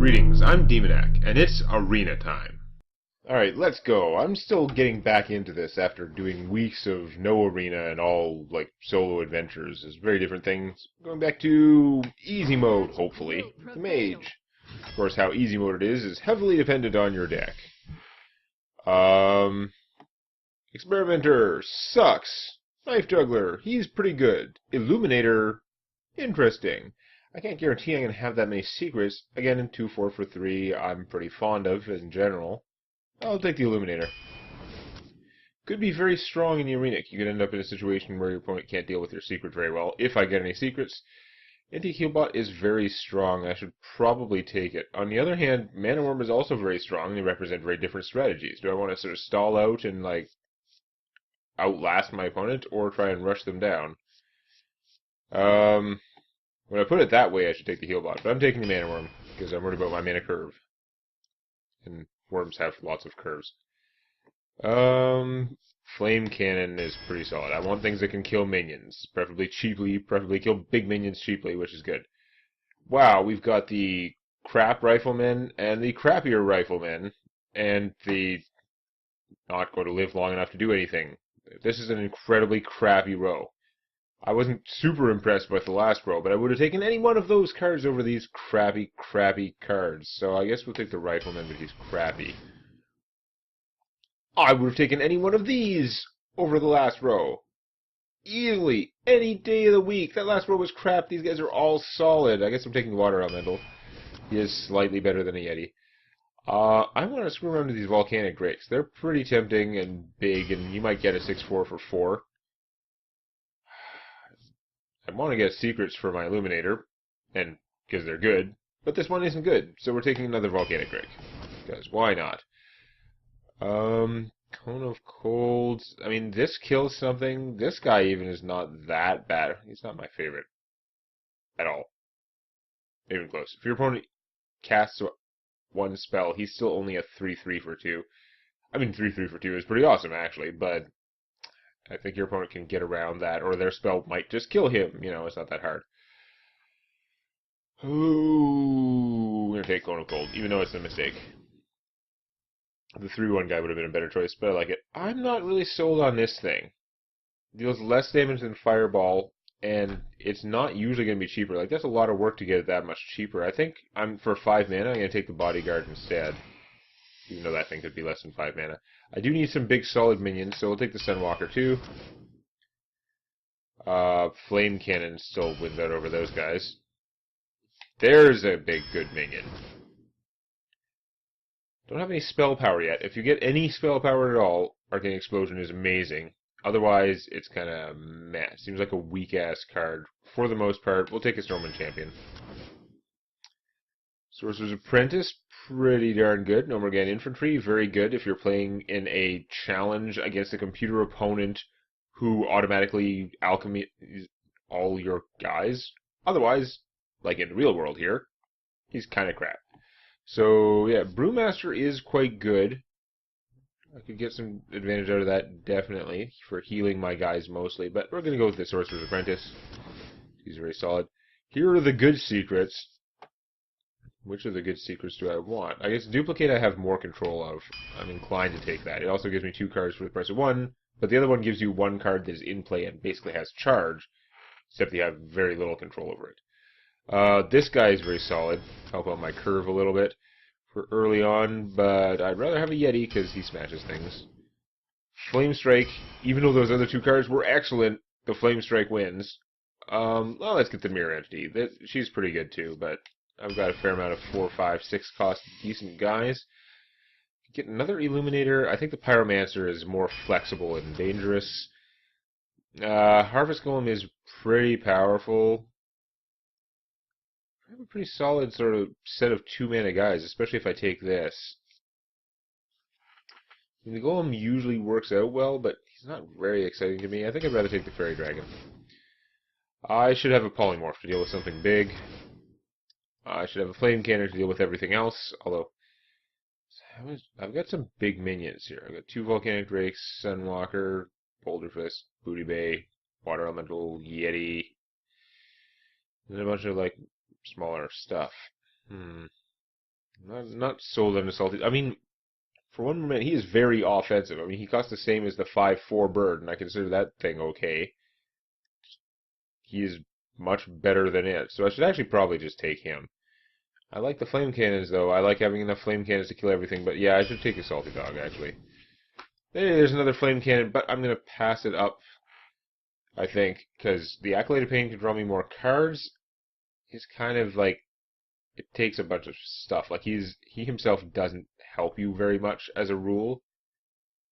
Greetings, I'm Demonac, and it's arena time. Alright, let's go. I'm still getting back into this after doing weeks of no arena and all, like, solo adventures. It's very different things. Going back to easy mode, hopefully, with the mage. Of course, how easy mode it is heavily dependent on your deck. Experimenter sucks. Knife Juggler, he's pretty good. Illuminator, interesting. I can't guarantee I'm going to have that many secrets. Again, in 2-4 for 3, I'm pretty fond of in general. I'll take the Illuminator. Could be very strong in the arena. You could end up in a situation where your opponent can't deal with your secret very well. If I get any secrets, Anti-Healbot is very strong. I should probably take it. On the other hand, Mana Worm is also very strong. They represent very different strategies. Do I want to sort of stall out and, like, outlast my opponent, or try and rush them down? When I put it that way, I should take the Healbot, but I'm taking the Mana Worm, because I'm worried about my mana curve. And worms have lots of curves. Flame Cannon is pretty solid. I want things that can kill minions, preferably cheaply, preferably kill big minions cheaply, which is good. Wow, we've got the crap riflemen, and the crappier riflemen, and the not going to live long enough to do anything. This is an incredibly crappy row. I wasn't super impressed with the last row, but I would have taken any one of those cards over these crappy cards. So I guess we'll take the Rifleman, but he's crappy. I would have taken any one of these over the last row. Easily. Any day of the week. That last row was crap. These guys are all solid. I guess I'm taking the Water Elemental. He is slightly better than a Yeti. I want to screw around with these Volcanic Drakes. They're pretty tempting and big, and you might get a 6-4 for 4. I want to get secrets for my Illuminator, and because they're good, but this one isn't good, so we're taking another Volcanic Drake. Because why not? Cone of Colds. I mean, this kills something. This guy even is not that bad. He's not my favorite at all. Even close. If your opponent casts one spell, he's still only a 3-3 for 2. I mean, 3-3 for 2 is pretty awesome, actually, but I think your opponent can get around that, or their spell might just kill him. You know, it's not that hard. Ooh, we're going to take Cone of Cold, even though it's a mistake. The 3-1 guy would have been a better choice, but I like it. I'm not really sold on this thing. It deals less damage than Fireball, and it's not usually going to be cheaper. Like, that's a lot of work to get it that much cheaper. I think for 5 mana, I'm going to take the Bodyguard instead. Even though that thing could be less than 5 mana. I do need some big solid minions, so we'll take the Sunwalker too. Flame Cannon still wins out over those guys. There's a big good minion. Don't have any spell power yet. If you get any spell power at all, Arcane Explosion is amazing. Otherwise, it's kind of meh. Seems like a weak-ass card. For the most part, we'll take a Stormwind Champion. Sorcerer's Apprentice, pretty darn good. No Morgan Infantry, very good if you're playing in a challenge against a computer opponent who automatically alchemy all your guys. Otherwise, like in the real world here, he's kind of crap. So, yeah, Brewmaster is quite good. I could get some advantage out of that, definitely, for healing my guys mostly. But we're going to go with the Sorcerer's Apprentice. He's very solid. Here are the good secrets. Which of the good secrets do I want? I guess Duplicate I have more control of. I'm inclined to take that. It also gives me 2 cards for the price of 1, but the other one gives you 1 card that is in play and basically has charge, except you have very little control over it. This guy is very solid. Help out my curve a little bit for early on, but I'd rather have a Yeti because he smashes things. Flame Strike, even though those other 2 cards were excellent, the Flame Strike wins. Well, let's get the Mirror Entity. She's pretty good too, but I've got a fair amount of 4, 5, 6 cost decent guys. Get another Illuminator. I think the Pyromancer is more flexible and dangerous. Harvest Golem is pretty powerful. I have a pretty solid sort of set of 2-mana guys, especially if I take this. I mean, the Golem usually works out well, but he's not very exciting to me. I think I'd rather take the Fairy Dragon. I should have a Polymorph to deal with something big. I should have a Flame Cannon to deal with everything else, although I've got some big minions here. I've got 2 Volcanic Drakes, Sunwalker, Boulder Fist, Booty Bay, Water Elemental, Yeti, and a bunch of, like, smaller stuff. Not sold on assaulted. I mean, for one moment, he is very offensive. I mean, he costs the same as the 5/4 bird, and I consider that thing okay. He is much better than it, so I should actually probably just take him. I like the flame cannons, though. I like having enough flame cannons to kill everything, but yeah, I should take a salty dog, actually. Hey, there's another flame cannon, but I'm going to pass it up, I think, because the Accolade of Pain can draw me more cards. Is kind of like, it takes a bunch of stuff. Like, he himself doesn't help you very much as a rule.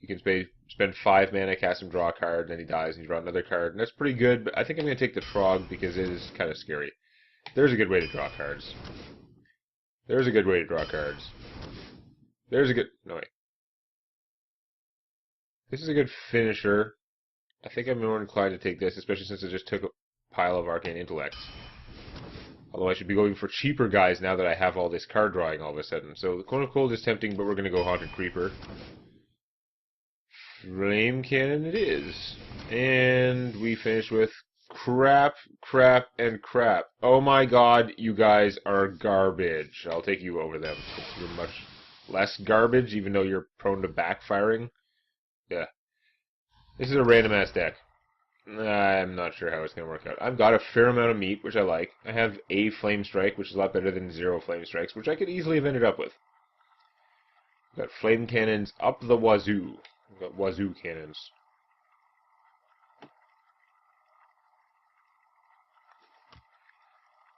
You can spend 5 mana, cast him, draw a card, and then he dies, and you draw another card, and that's pretty good, but I think I'm going to take the Trog because it is kind of scary. There's a good way to draw cards. There's a good way to draw cards. There's a good... No, wait. This is a good finisher. I think I'm more inclined to take this, especially since I just took a pile of Arcane Intellects. Although I should be going for cheaper guys now that I have all this card drawing all of a sudden. So the Cone of Cold is tempting, but we're going to go Haunted Creeper. Flame Cannon it is. And we finish with crap, crap, and crap. Oh my god, you guys are garbage. I'll take you over them. You're much less garbage, even though you're prone to backfiring. Yeah. This is a random-ass deck. I'm not sure how it's going to work out. I've got a fair amount of meat, which I like. I have a Flame Strike, which is a lot better than 0 Flame Strikes, which I could easily have ended up with. Got Flame Cannons up the wazoo. I've got wazoo cannons.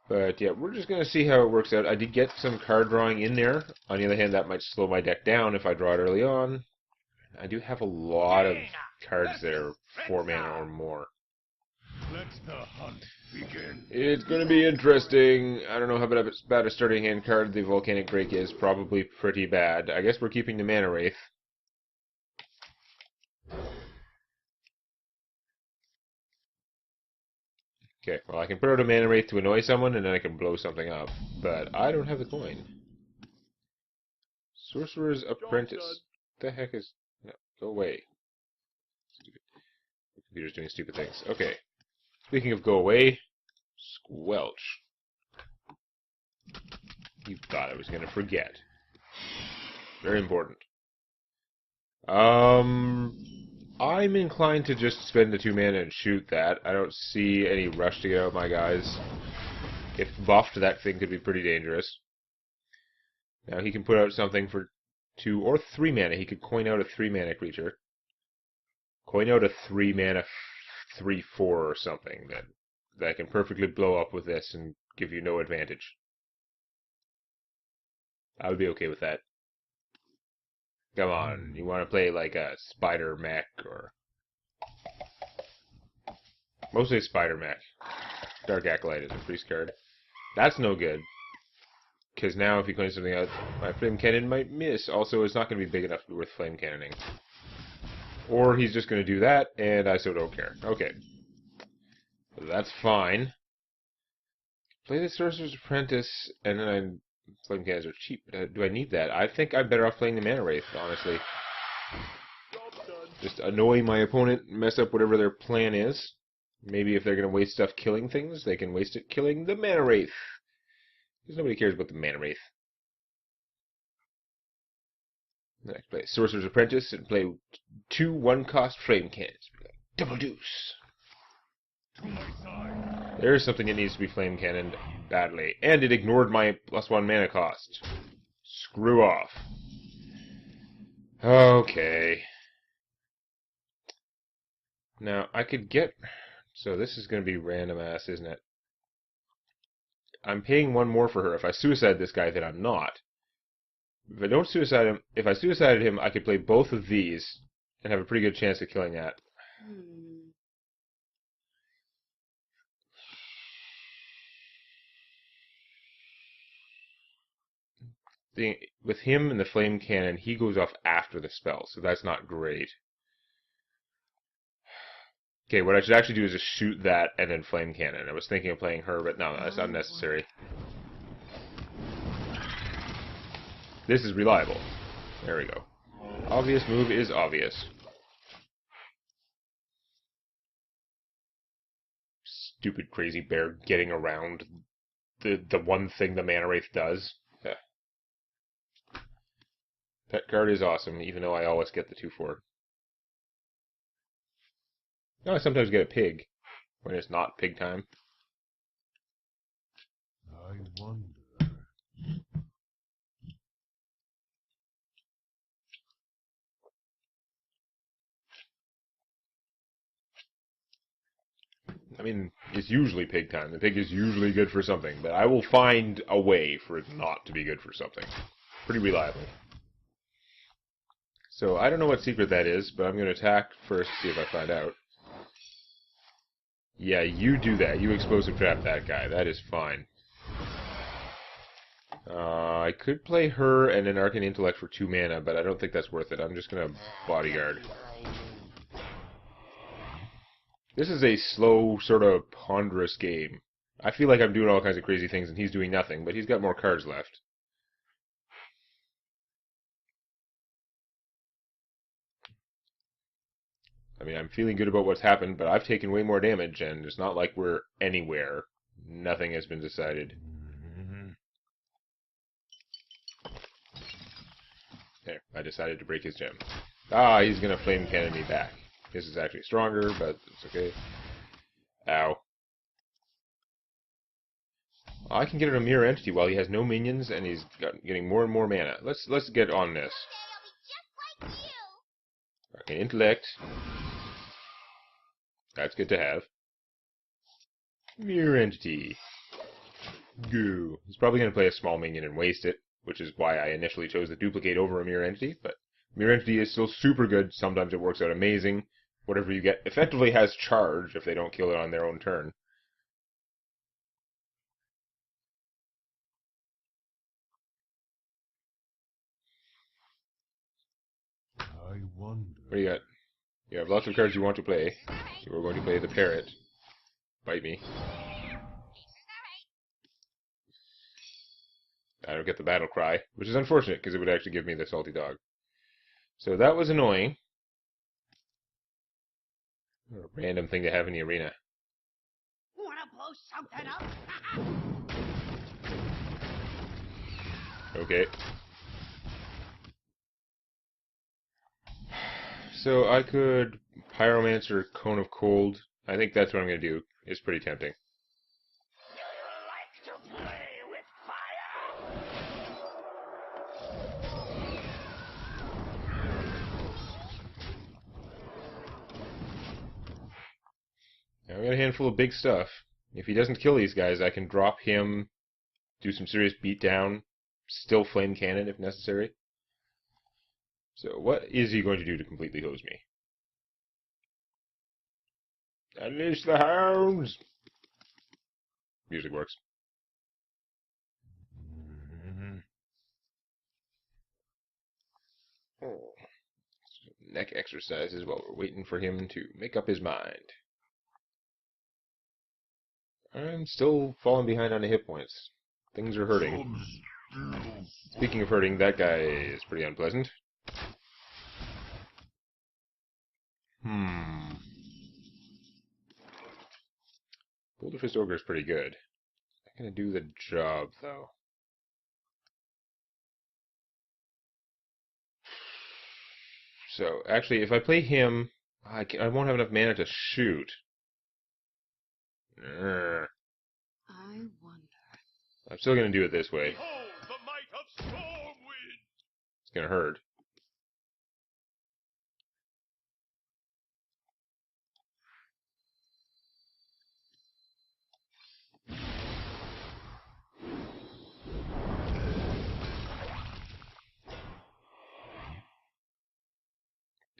But yeah, we're just going to see how it works out. I did get some card drawing in there. On the other hand, that might slow my deck down if I draw it early on. I do have a lot of cards that are 4 mana or more. Let the hunt begin. It's going to be interesting. I don't know how bad a starting hand card the Volcanic Drake is. Probably pretty bad. I guess we're keeping the Mana Wraith. Okay, well I can put out a Mana Wraith to annoy someone, and then I can blow something up. But I don't have the coin. Sorcerer's Apprentice. What the heck is... No, go away. Stupid. The computer's doing stupid things. Okay. Speaking of go away, Squelch. You thought I was going to forget. Very important. I'm inclined to just spend the 2 mana and shoot that. I don't see any rush to get out my guys. If buffed, that thing could be pretty dangerous. Now he can put out something for 2 or 3 mana. He could coin out a 3 mana creature. Coin out a 3 mana 3/4 or something that can perfectly blow up with this and give you no advantage. I would be okay with that. Come on, you want to play like a Spider Mech or... Mostly Spider Mech. Dark Acolyte is a priest card. That's no good. Because now if he coins something out, my Flame Cannon might miss. Also, it's not going to be big enough to be worth Flame Cannoning. Or he's just going to do that, and I so don't care. Okay. So that's fine. Play the Sorcerer's Apprentice, and then Flame Cannons are cheap. Do I need that? I think I'm better off playing the Mana Wraith, honestly. Just annoy my opponent, mess up whatever their plan is. Maybe if they're going to waste stuff killing things, they can waste it killing the Mana Wraith. Because nobody cares about the Mana Wraith. Next, play Sorcerer's Apprentice and play 2 1-cost Flame Cannons. Double deuce. There's something that needs to be Flame Cannoned badly. And it ignored my +1 mana cost. Screw off. Okay. Now, I could get... So this is going to be random ass, isn't it? I'm paying 1 more for her. If I suicide this guy, then I'm not. If I don't suicide him... If I suicided him, I could play both of these and have a pretty good chance of killing that. With him and the Flame Cannon, he goes off after the spell, so that's not great. Okay, what I should actually do is just shoot that and then Flame Cannon. I was thinking of playing her, but no, that's unnecessary. This is reliable. There we go. Obvious move is obvious. Stupid crazy bear getting around the one thing the Mana Wraith does. Pet card is awesome, even though I always get the 2/4. No, I sometimes get a pig when it's not pig time. I wonder. I mean, it's usually pig time. The pig is usually good for something, but I will find a way for it not to be good for something. Pretty reliably. So, I don't know what secret that is, but I'm going to attack first, see if I find out. Yeah, you do that. You explosive trap that guy. That is fine. I could play her and an Arcane Intellect for 2 mana, but I don't think that's worth it. I'm just going to bodyguard. This is a slow, sort of ponderous game. I feel like I'm doing all kinds of crazy things and he's doing nothing, but he's got more cards left. I mean, I'm feeling good about what's happened, but I've taken way more damage, and it's not like we're anywhere. Nothing has been decided. There, I decided to break his gem. Ah, he's gonna flame cannon me back. This is actually stronger, but it's okay. Ow. I can get a mirror entity while he has no minions, and he's getting more and more mana. Let's get on this. Okay, intellect. That's good to have. Mirror entity. Goo. He's probably going to play a small minion and waste it, which is why I initially chose the duplicate over a mirror entity, but mirror entity is still super good. Sometimes it works out amazing. Whatever you get effectively has charge if they don't kill it on their own turn. I wonder. What do you got? You have lots of cards you want to play. You are going to play the parrot. Bite me. I don't get the battle cry, which is unfortunate because it would actually give me the salty dog. So that was annoying. A random thing to have in the arena. Wanna blow something up? Okay. So I could Pyromancer Cone of Cold. I think that's what I'm going to do. It's pretty tempting. Like to play with fire? Now we got a handful of big stuff. If he doesn't kill these guys, I can drop him, do some serious beatdown, still flame cannon if necessary. So what is he going to do to completely hose me? Unleash the hounds! Music works. Oh. Neck exercises while we're waiting for him to make up his mind. I'm still falling behind on the hit points. Things are hurting. Speaking of hurting, that guy is pretty unpleasant. Boulder Fist Ogre is pretty good. Not gonna do the job, though. So, actually, if I play him, I won't have enough mana to shoot. I wonder. I'm still gonna do it this way. Behold the might of Stormwind! It's gonna hurt.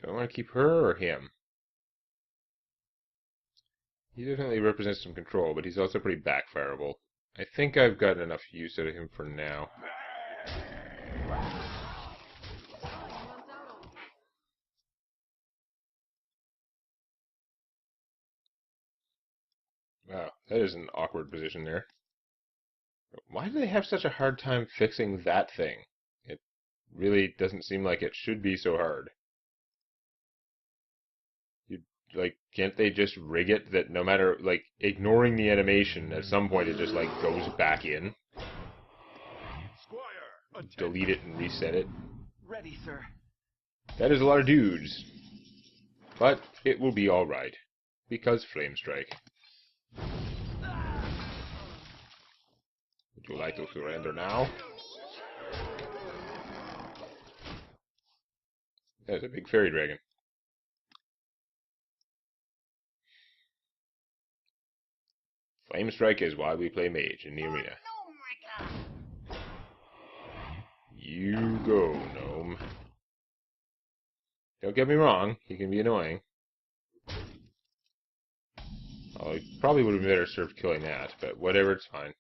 Do I want to keep her or him? He definitely represents some control, but he's also pretty backfireable. I think I've gotten enough use out of him for now. Wow, that is an awkward position there. Why do they have such a hard time fixing that thing? It really doesn't seem like it should be so hard. Can't they just rig it that no matter, ignoring the animation, at some point it just, goes back in? Squire, Delete it and reset it? Ready, sir. That is a lot of dudes. But it will be alright. Because Flame Strike. Would you like to surrender now? There's a big fairy dragon. Flame Strike is why we play Mage in the arena. You go, Gnome. Don't get me wrong, he can be annoying. Oh, he probably would have been better served killing that, but whatever, it's fine.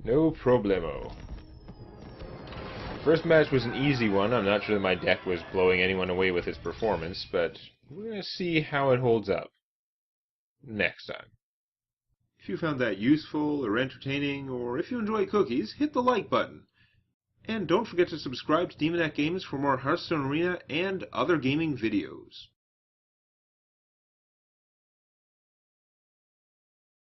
No problemo. First match was an easy one. I'm not sure that my deck was blowing anyone away with its performance, but we're going to see how it holds up next time. If you found that useful or entertaining, or if you enjoy cookies, hit the like button. And don't forget to subscribe to Demonet Games for more Hearthstone Arena and other gaming videos.